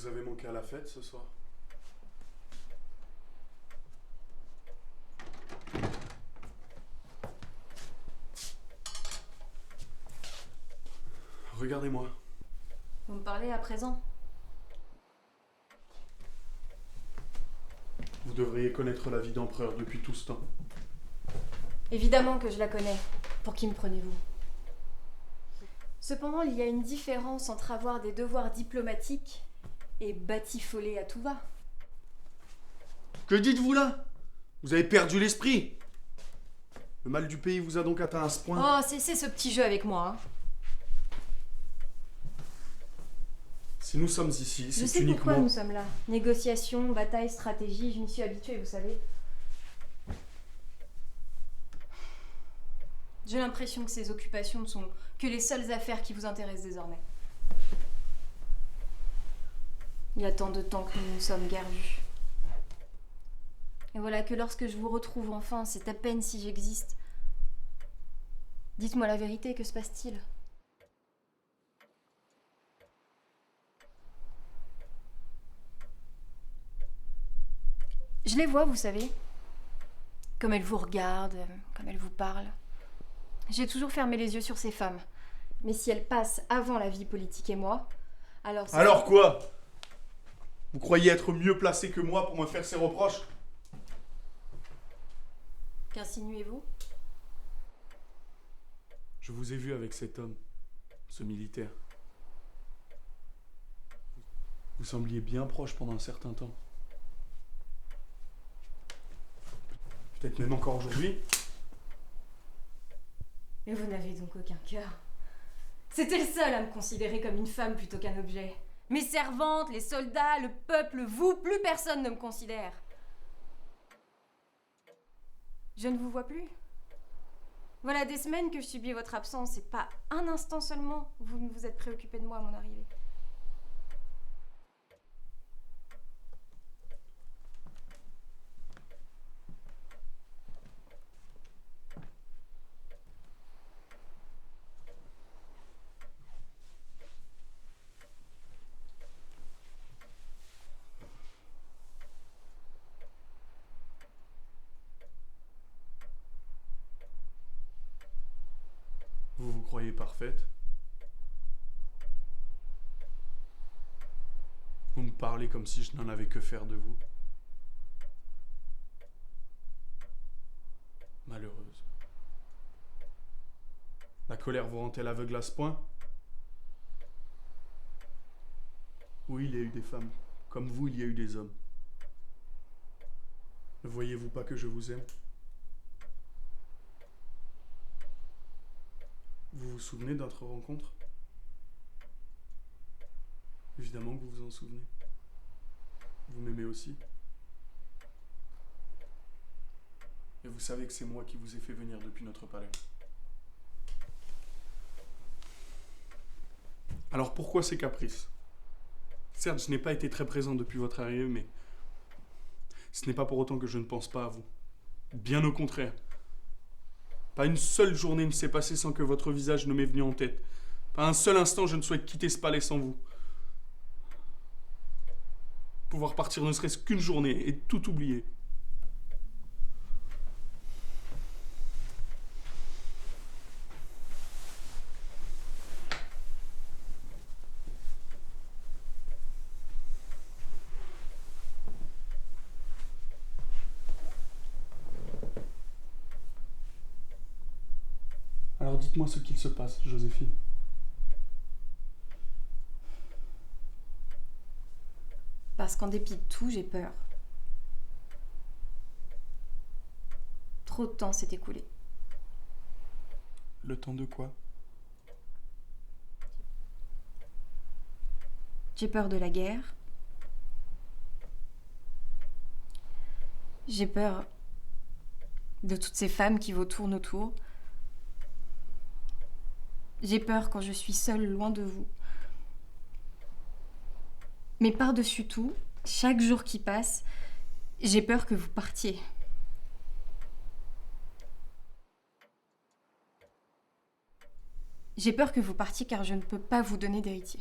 Vous avez manqué à la fête ce soir? Regardez-moi. Vous me parlez à présent? Vous devriez connaître la vie d'empereur depuis tout ce temps. Évidemment que je la connais. Pour qui me prenez-vous? Cependant, il y a une différence entre avoir des devoirs diplomatiques et batifoler à tout va. Que dites-vous là? Vous avez perdu l'esprit. Le mal du pays vous a donc atteint à ce point. Oh, cessez ce petit jeu avec moi, hein. Si nous sommes ici, Je c'est sais pourquoi uniquement... nous sommes là. Négociation, bataille, stratégie, je m'y suis habituée, vous savez. J'ai l'impression que ces occupations ne sont que les seules affaires qui vous intéressent désormais. Il y a tant de temps que nous ne nous sommes guère vus. Et voilà que lorsque je vous retrouve enfin, c'est à peine si j'existe. Dites-moi la vérité, que se passe-t-il? Je les vois, vous savez. Comme elles vous regardent, comme elles vous parlent. J'ai toujours fermé les yeux sur ces femmes. Mais si elles passent avant la vie politique et moi, alors c'est... Alors quoi? Vous croyez être mieux placé que moi pour me faire ces reproches? Qu'insinuez-vous? Je vous ai vu avec cet homme, ce militaire. Vous sembliez bien proche pendant un certain temps. Peut-être même encore aujourd'hui. Mais vous n'avez donc aucun cœur. C'était le seul à me considérer comme une femme plutôt qu'un objet. Mes servantes, les soldats, le peuple, vous, plus personne ne me considère. Je ne vous vois plus. Voilà des semaines que je subis votre absence et pas un instant seulement vous ne vous êtes préoccupé de moi à mon arrivée. Vous vous croyez parfaite. Vous me parlez comme si je n'en avais que faire de vous. Malheureuse. La colère vous rend-elle aveugle à ce point? Oui, il y a eu des femmes. Comme vous, il y a eu des hommes. Ne voyez-vous pas que je vous aime? Vous vous souvenez de notre rencontre? Évidemment que vous vous en souvenez. Vous m'aimez aussi. Et vous savez que c'est moi qui vous ai fait venir depuis notre palais. Alors pourquoi ces caprices? Certes, je n'ai pas été très présent depuis votre arrivée, mais ce n'est pas pour autant que je ne pense pas à vous. Bien au contraire. Pas une seule journée ne s'est passée sans que votre visage ne m'ait venu en tête. Pas un seul instant je ne souhaite quitter ce palais sans vous. Pouvoir partir ne serait-ce qu'une journée et tout oublier. Alors dites-moi ce qu'il se passe, Joséphine. Parce qu'en dépit de tout, j'ai peur. Trop de temps s'est écoulé. Le temps de quoi? J'ai peur de la guerre. J'ai peur de toutes ces femmes qui vous tournent autour. J'ai peur quand je suis seule loin de vous. Mais par-dessus tout, chaque jour qui passe, j'ai peur que vous partiez. J'ai peur que vous partiez car je ne peux pas vous donner d'héritier.